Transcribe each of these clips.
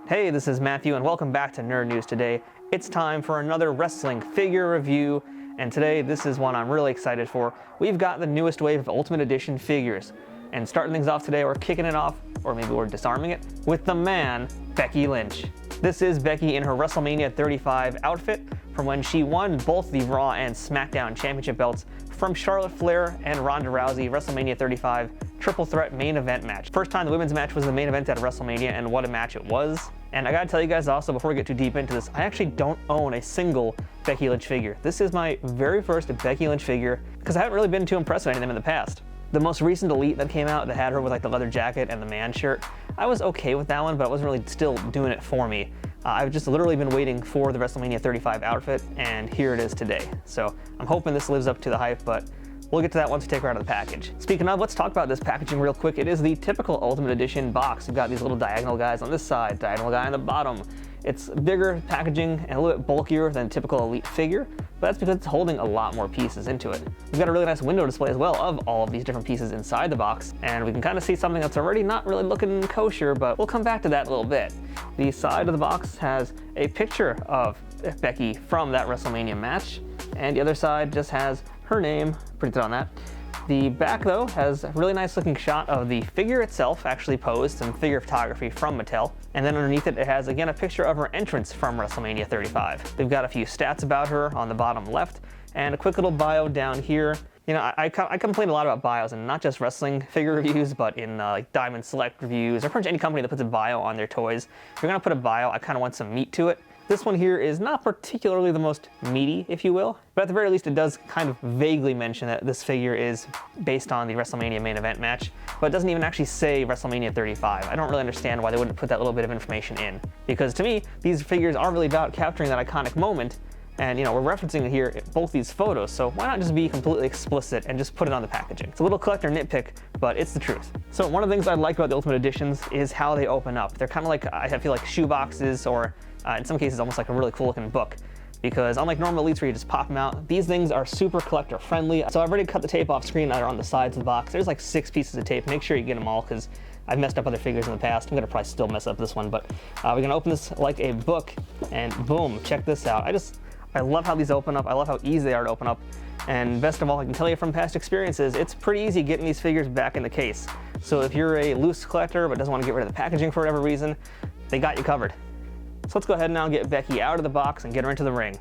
Hey, this is Matthew and welcome back to Nerd News Today. It's time for another wrestling figure review, and today this is one I'm really excited for. We've got the newest wave of Ultimate Edition figures. And starting things off today, we're kicking it off, or maybe we're disarming it, with the man, Becky Lynch. This is Becky in her Wrestlemania 35 outfit from when she won both the Raw and SmackDown Championship belts from Charlotte Flair and Ronda Rousey Wrestlemania 35 Triple Threat main event match. First time the women's match was the main event at WrestleMania, and what a match it was. And I gotta tell you guys also, before we get too deep into this, I actually don't own a single Becky Lynch figure. This is my very first Becky Lynch figure, because I haven't really been too impressed with any of them in the past. The most recent Elite that came out that had her with like the leather jacket and the man shirt, I was okay with that one, but it wasn't really still doing it for me. I've just literally been waiting for the Wrestlemania 35 outfit, and here it is today. So I'm hoping this lives up to the hype, but we'll get to that once we take her out of the package. Speaking of, let's talk about this packaging real quick. It is the typical Ultimate Edition box. You've got these little diagonal guys on this side, diagonal guy on the bottom. It's bigger packaging and a little bit bulkier than a typical Elite figure, but that's because it's holding a lot more pieces into it. We've got a really nice window display as well of all of these different pieces inside the box, and we can kind of see something that's already not really looking kosher, but we'll come back to that in a little bit. The side of the box has a picture of Becky from that WrestleMania match, and the other side just has her name printed on that. The back, though, has a really nice looking shot of the figure itself, actually posed, some figure photography from Mattel. And then underneath it, it has, again, a picture of her entrance from WrestleMania 35. They've got a few stats about her on the bottom left, and a quick little bio down here. You know, I complain a lot about bios, and not just wrestling figure reviews, but in like Diamond Select reviews, or pretty much any company that puts a bio on their toys. If you're gonna put a bio, I kind of want some meat to it. This one here is not particularly the most meaty, if you will, but at the very least it does kind of vaguely mention that this figure is based on the WrestleMania main event match, but it doesn't even actually say WrestleMania 35. I don't really understand why they wouldn't put that little bit of information in, because to me, these figures are really about capturing that iconic moment, and you know, we're referencing it here, both these photos, so why not just be completely explicit and just put it on the packaging? It's a little collector nitpick, but it's the truth. So one of the things I like about the Ultimate Editions is how they open up. They're kind of like, I feel like shoe boxes, or in some cases almost like a really cool looking book, because unlike normal Elites where you just pop them out, these things are super collector friendly. So I've already cut the tape off screen that are on the sides of the box. There's like 6 pieces of tape. Make sure you get them all, because I've messed up other figures in the past. I'm gonna probably still mess up this one, but we're gonna open this like a book, and boom, check this out. I love how these open up. I love how easy they are to open up. And best of all, I can tell you from past experiences, it's pretty easy getting these figures back in the case. So if you're a loose collector but doesn't want to get rid of the packaging for whatever reason, they got you covered. So let's go ahead now and get Becky out of the box and get her into the ring.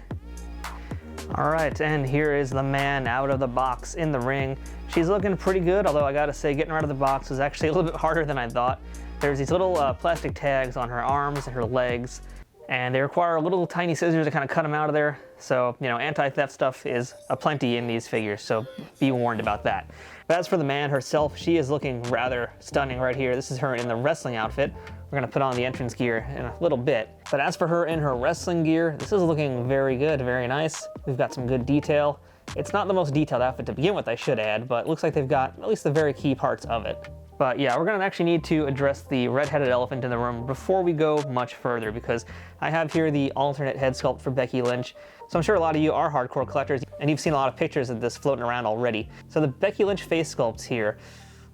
All right, and here is the man out of the box in the ring. She's looking pretty good, although I gotta say getting her out of the box was actually a little bit harder than I thought. There's these little plastic tags on her arms and her legs, and they require little tiny scissors to kind of cut them out of there. So, you know, anti-theft stuff is aplenty in these figures, so be warned about that. But as for the man herself, she is looking rather stunning right here. This is her in the wrestling outfit. We're gonna put on the entrance gear in a little bit. But as for her in her wrestling gear, this is looking very good, very nice. We've got some good detail. It's not the most detailed outfit to begin with, I should add, but it looks like they've got at least the very key parts of it. But yeah, we're gonna actually need to address the red-headed elephant in the room before we go much further, because I have here the alternate head sculpt for Becky Lynch. So I'm sure a lot of you are hardcore collectors, and you've seen a lot of pictures of this floating around already. So the Becky Lynch face sculpts here,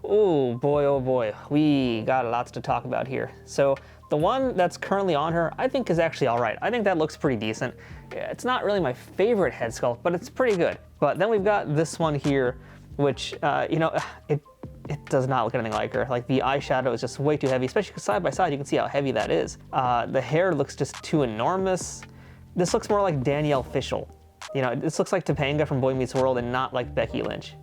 oh boy, we got lots to talk about here. So the one that's currently on her, I think is actually all right. I think that looks pretty decent. It's not really my favorite head sculpt, but it's pretty good. But then we've got this one here, which, you know, it does not look anything like her. Like, the eyeshadow is just way too heavy, especially because side by side you can see how heavy that is. The hair looks just too enormous. This looks more like Danielle Fishel. You know, this looks like Topanga from Boy Meets World and not like Becky Lynch.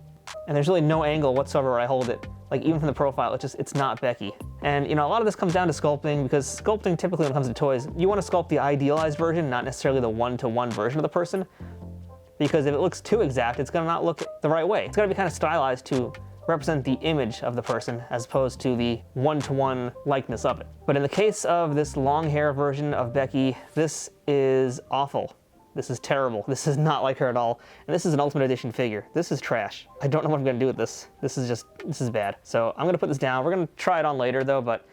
And there's really no angle whatsoever where I hold it. Like, even from the profile, it's not Becky. And you know, a lot of this comes down to sculpting, because sculpting typically when it comes to toys, you want to sculpt the idealized version, not necessarily the one-to-one version of the person. Because if it looks too exact, it's gonna not look the right way. It's gotta be kind of stylized to represent the image of the person as opposed to the one-to-one likeness of it. But in the case of this long hair version of Becky, this is awful. This is terrible. This is not like her at all. And this is an Ultimate Edition figure. This is trash. I don't know what I'm gonna do with this. This is bad. So I'm gonna put this down. We're gonna try it on later though, but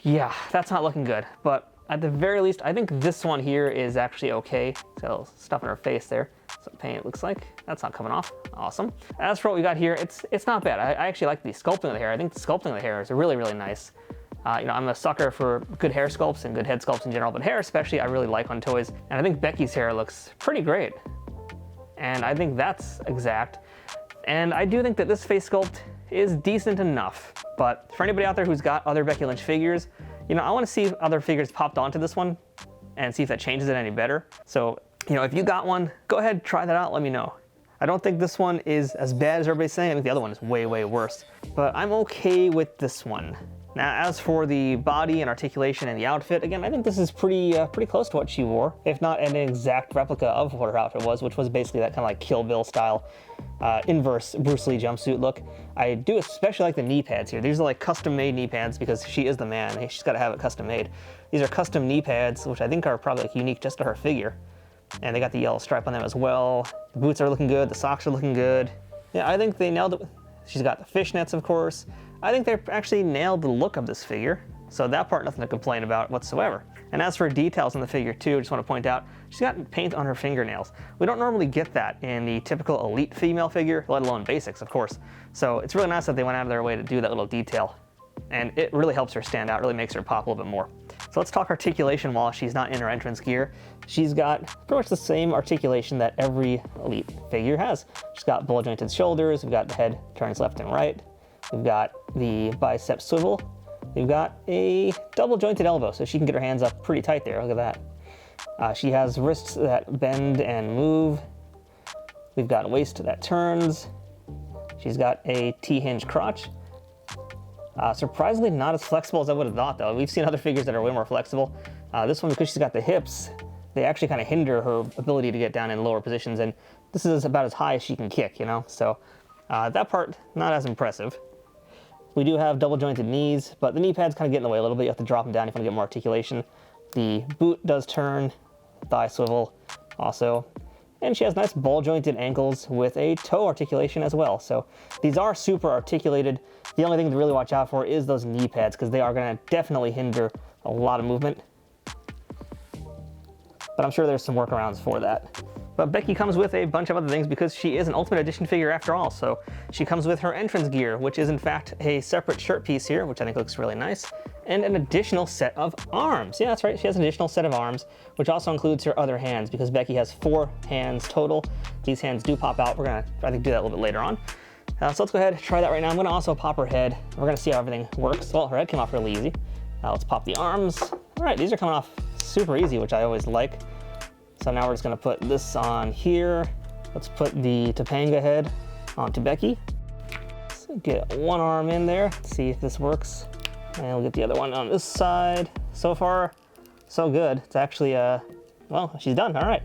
yeah, that's not looking good. But at the very least, I think this one here is actually okay. It's got a little stuff in her face there. Some paint, it looks like. That's not coming off. Awesome. As for what we got here, it's not bad. I actually like the sculpting of the hair. I think the sculpting of the hair is really, really nice. I'm a sucker for good hair sculpts and good head sculpts in general, but hair especially I really like on toys. And I think Becky's hair looks pretty great. And I think that's exact. And I do think that this face sculpt is decent enough. But for anybody out there who's got other Becky Lynch figures, I want to see if other figures popped onto this one and see if that changes it any better. So, if you got one, go ahead, try that out, let me know. I don't think this one is as bad as everybody's saying. I think the other one is way, way worse. But I'm okay with this one. Now, as for the body and articulation and the outfit, again, I think this is pretty close to what she wore, if not an exact replica of what her outfit was, which was basically that kind of like Kill Bill style inverse Bruce Lee jumpsuit look. I do especially like the knee pads here. These are like custom-made knee pads because she is the man. She's got to have it custom-made. These are custom knee pads, which I think are probably like unique just to her figure. And they got the yellow stripe on them as well. The boots are looking good. The socks are looking good. Yeah, I think they nailed it. She's got the fishnets, of course. I think they actually nailed the look of this figure. So that part, nothing to complain about whatsoever. And as for details on the figure too, I just want to point out, she's got paint on her fingernails. We don't normally get that in the typical elite female figure, let alone basics, of course. So it's really nice that they went out of their way to do that little detail. And it really helps her stand out, really makes her pop a little bit more. So let's talk articulation while she's not in her entrance gear. She's got pretty much the same articulation that every elite figure has. She's got ball jointed shoulders, we've got the head turns left and right, we've got the bicep swivel, we've got a double jointed elbow, so she can get her hands up pretty tight there, look at that. She has wrists that bend and move. We've got a waist that turns. She's got a T-hinge crotch. Surprisingly not as flexible as I would have thought though. We've seen other figures that are way more flexible. This one, because she's got the hips, they actually kind of hinder her ability to get down in lower positions, and this is about as high as she can kick, So that part, not as impressive. We do have double jointed knees, but the knee pads kind of get in the way a little bit. You have to drop them down if you want to get more articulation. The boot does turn, thigh swivel also. And she has nice ball jointed ankles with a toe articulation as well. So these are super articulated. The only thing to really watch out for is those knee pads, because they are going to definitely hinder a lot of movement. But I'm sure there's some workarounds for that. But Becky comes with a bunch of other things because she is an Ultimate Edition figure after all. So she comes with her entrance gear, which is in fact a separate shirt piece here, which I think looks really nice, and an additional set of arms. Yeah, that's right, she has an additional set of arms, which also includes her other hands, because Becky has 4 hands total. These hands do pop out. We're gonna, I think, do that a little bit later on. So let's go ahead and try that right now. I'm gonna also pop her head. We're gonna see how everything works. Well, her head came off really easy. Let's pop the arms. All right, these are coming off super easy, which I always like. So now we're just gonna put this on here. Let's put the Topanga head onto Becky. Let's get one arm in there, see if this works. And we'll get the other one on this side. So far, so good. It's actually, well, she's done, all right.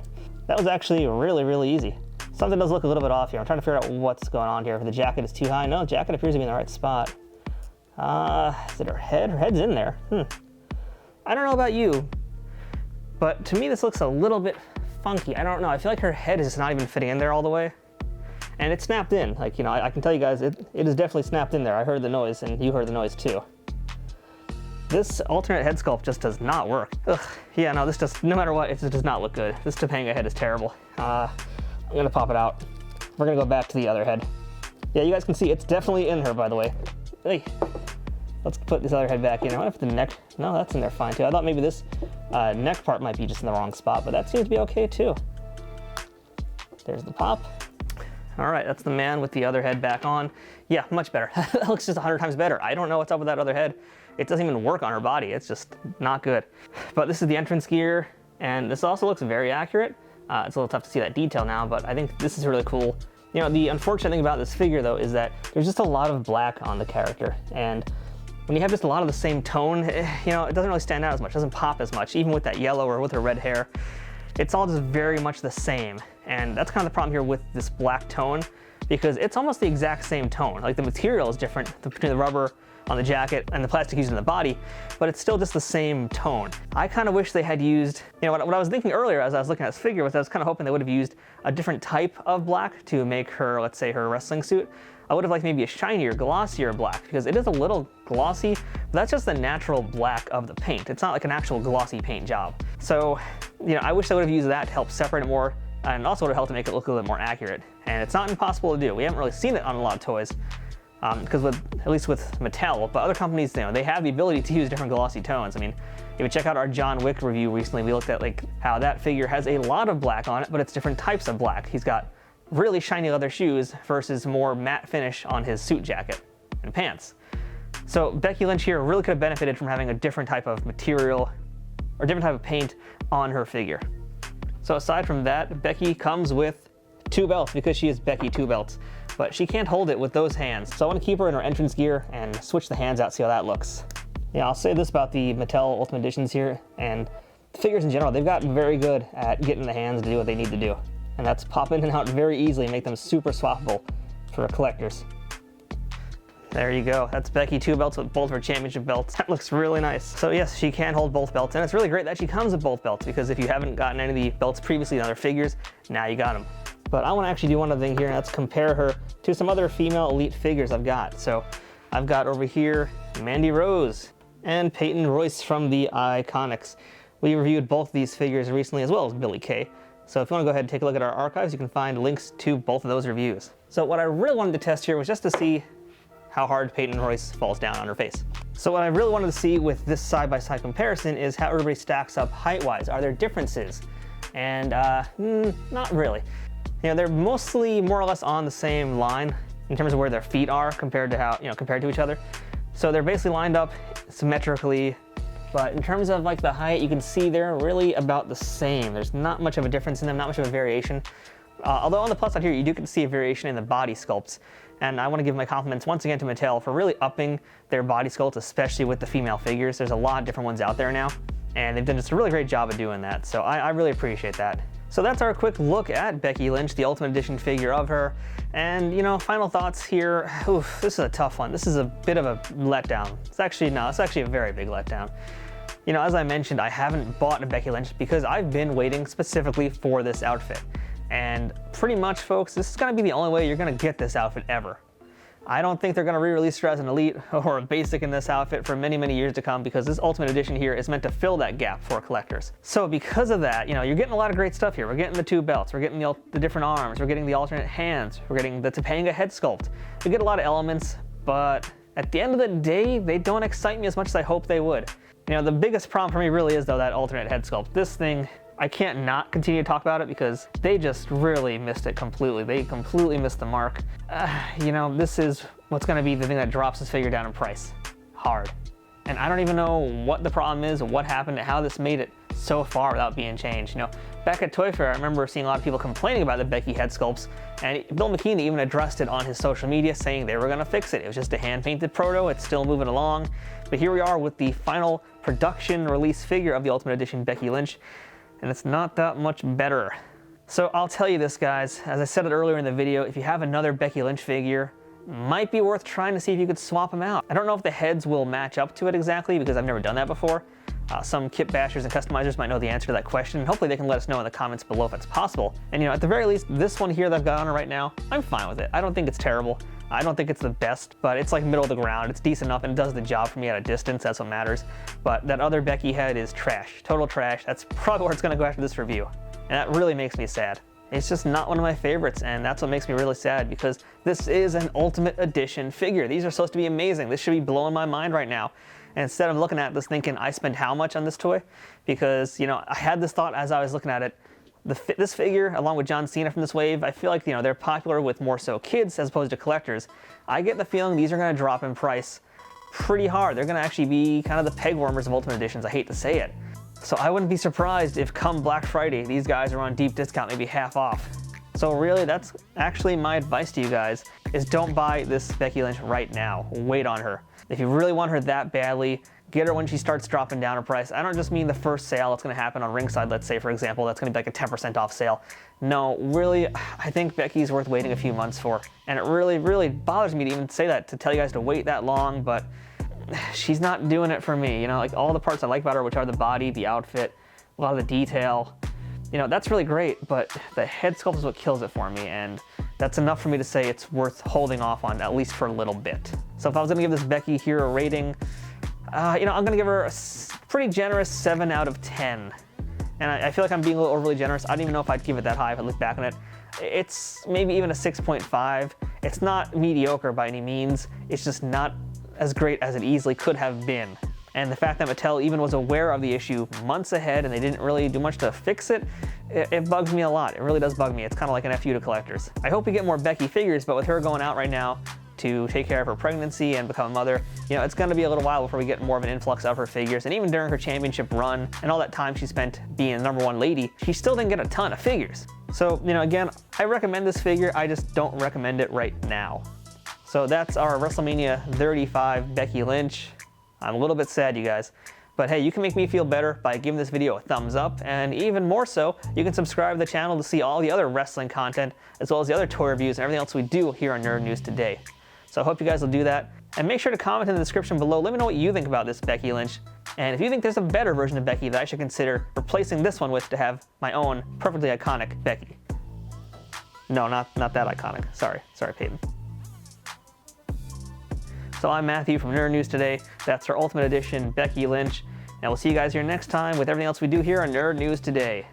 That was actually really, really easy. Something does look a little bit off here. I'm trying to figure out what's going on here. The jacket is too high. No, the jacket appears to be in the right spot. Is it her head? Her head's in there. I don't know about you, but to me this looks a little bit funky. I don't know. I feel like her head is not even fitting in there all the way. And it's snapped in. Like, I can tell you guys, it is definitely snapped in there. I heard the noise, and you heard the noise too. This alternate head sculpt just does not work. Ugh. Yeah, no, this just, no matter what, it just does not look good. This Topanga head is terrible. I'm gonna pop it out. We're gonna go back to the other head. Yeah, you guys can see it's definitely in her, by the way. Hey. Let's put this other head back in. I wonder if the neck, no, that's in there fine too. I thought maybe this neck part might be just in the wrong spot, but that seems to be okay too. There's the pop. All right, that's the man with the other head back on. Yeah, much better. That looks just 100 times better. I don't know what's up with that other head. It doesn't even work on her body. It's just not good. But this is the entrance gear, and this also looks very accurate. It's a little tough to see that detail now, but I think this is really cool. The unfortunate thing about this figure though is that there's just a lot of black on the character, and when you have just a lot of the same tone, it doesn't really stand out as much, it doesn't pop as much, even with that yellow or with her red hair. It's all just very much the same. And that's kind of the problem here with this black tone, because it's almost the exact same tone. Like the material is different between the rubber on the jacket and the plastic used in the body, but it's still just the same tone. I kind of wish they had used, what I was thinking earlier as I was looking at this figure was I was kind of hoping they would have used a different type of black to make her, let's say, her wrestling suit. I would have liked maybe a shinier, glossier black, because it is a little glossy, but that's just the natural black of the paint. It's not like an actual glossy paint job. So, I wish they would have used that to help separate it more, and also would have helped to make it look a little bit more accurate. And it's not impossible to do. We haven't really seen it on a lot of toys. because at least with Mattel, but other companies, they have the ability to use different glossy tones. I mean, if you check out our John Wick review recently, we looked at like how that figure has a lot of black on it, but it's different types of black. He's got really shiny leather shoes versus more matte finish on his suit jacket and pants. So Becky Lynch here really could have benefited from having a different type of material or different type of paint on her figure. So aside from that, Becky comes with 2 belts because she is Becky 2 belts, but she can't hold it with those hands. So I want to keep her in her entrance gear and switch the hands out, see how that looks. Yeah, I'll say this about the Mattel Ultimate Editions here, and the figures in general, they've gotten very good at getting the hands to do what they need to do. And that's pop in and out very easily and make them super swappable for collectors. There you go. That's Becky 2 belts with both of her championship belts. That looks really nice. So yes, she can hold both belts, and it's really great that she comes with both belts, because if you haven't gotten any of the belts previously in other figures, now you got them. But I want to actually do one other thing here, and that's compare her to some other female elite figures I've got. So I've got over here Mandy Rose and Peyton Royce from the Iconics. We reviewed both of these figures recently, as well as Billy Kay. So if you want to go ahead and take a look at our archives, you can find links to both of those reviews. So what I really wanted to test here was just to see how hard Peyton Royce falls down on her face. So what I really wanted to see with this side-by-side comparison is how everybody stacks up height-wise. Are there differences? And not really. They're mostly more or less on the same line in terms of where their feet are compared to compared to each other. So they're basically lined up symmetrically, but in terms of like the height, you can see they're really about the same. There's not much of a difference in them, not much of a variation. Although on the plus side here, you do get to see a variation in the body sculpts. And I want to give my compliments once again to Mattel for really upping their body sculpts, especially with the female figures. There's a lot of different ones out there now, and they've done just a really great job of doing that. So I really appreciate that. So that's our quick look at Becky Lynch, the Ultimate Edition figure of her. And final thoughts here. Oof, this is a tough one. This is a bit of a letdown. It's actually a very big letdown. As I mentioned, I haven't bought a Becky Lynch because I've been waiting specifically for this outfit. And pretty much, folks, this is going to be the only way you're going to get this outfit ever. I don't think they're going to re-release her as an elite or a basic in this outfit for many, many years to come, because this Ultimate Edition here is meant to fill that gap for collectors. So because of that, you're getting a lot of great stuff here. We're getting the 2 belts, we're getting the different arms, we're getting the alternate hands, we're getting the Topanga head sculpt. We get a lot of elements, but at the end of the day, they don't excite me as much as I hope they would. The biggest problem for me really is, though, that alternate head sculpt. This thing, I can't not continue to talk about it because they just really missed it completely. They completely missed the mark. This is what's going to be the thing that drops this figure down in price. Hard. And I don't even know what the problem is, or what happened, how this made it so far without being changed. Back at Toy Fair, I remember seeing a lot of people complaining about the Becky head sculpts, and Bill McKean even addressed it on his social media, saying they were going to fix it. It was just a hand-painted proto. It's still moving along. But here we are with the final production release figure of the Ultimate Edition Becky Lynch, and it's not that much better. So I'll tell you this, guys, as I said it earlier in the video, if you have another Becky Lynch figure, might be worth trying to see if you could swap them out. I don't know if the heads will match up to it exactly, because I've never done that before. Some kit bashers and customizers might know the answer to that question, and hopefully they can let us know in the comments below if it's possible. And at the very least, this one here that I've got on right now, I'm fine with it. I don't think it's terrible. I don't think it's the best, but it's like middle of the ground. It's decent enough, and it does the job for me at a distance. That's what matters. But that other Becky head is trash, total trash. That's probably where it's gonna go after this review. And that really makes me sad. It's just not one of my favorites, and that's what makes me really sad, because this is an Ultimate Edition figure. These are supposed to be amazing. This should be blowing my mind right now. And instead of looking at this thinking, I spent how much on this toy? Because, I had this thought as I was looking at it. This figure, along with John Cena from this wave, I feel like, they're popular with more so kids as opposed to collectors. I get the feeling these are going to drop in price pretty hard. They're going to actually be kind of the peg warmers of Ultimate Editions. I hate to say it. So I wouldn't be surprised if come Black Friday, these guys are on deep discount, maybe half off. So really, that's actually my advice to you guys, is don't buy this Becky Lynch right now. Wait on her. If you really want her that badly, get her when she starts dropping down in price. I don't just mean the first sale that's going to happen on Ringside, let's say, for example, that's going to be like a 10% off sale. No, really, I think Becky's worth waiting a few months for. And it really, really bothers me to even say that, to tell you guys to wait that long, but she's not doing it for me. Like all the parts I like about her, which are the body, the outfit, a lot of the detail, that's really great, but the head sculpt is what kills it for me, and that's enough for me to say it's worth holding off on, at least for a little bit. So if I was gonna give this Becky here a rating, I'm gonna give her a pretty generous 7 out of 10. And I feel like I'm being a little overly generous. I don't even know if I'd give it that high if I look back on it. It's maybe even a 6.5. It's not mediocre by any means. It's just not as great as it easily could have been. And the fact that Mattel even was aware of the issue months ahead and they didn't really do much to fix it, it bugs me a lot. It really does bug me. It's kind of like an FU to collectors. I hope we get more Becky figures, but with her going out right now to take care of her pregnancy and become a mother, you know, it's going to be a little while before we get more of an influx of her figures. And even during her championship run and all that time she spent being the #1 lady, she still didn't get a ton of figures. So, you know, again, I recommend this figure. I just don't recommend it right now. So that's our WrestleMania 35 Becky Lynch. I'm a little bit sad, you guys. But hey, you can make me feel better by giving this video a thumbs up, and even more so, you can subscribe to the channel to see all the other wrestling content, as well as the other toy reviews and everything else we do here on Nerd News Today. So I hope you guys will do that. And make sure to comment in the description below. Let me know what you think about this Becky Lynch. And if you think there's a better version of Becky that I should consider replacing this one with to have my own perfectly iconic Becky. No, not that iconic. Sorry, Peyton. So I'm Matthew from Nerd News Today. That's our Ultimate Edition Becky Lynch. And we'll see you guys here next time with everything else we do here on Nerd News Today.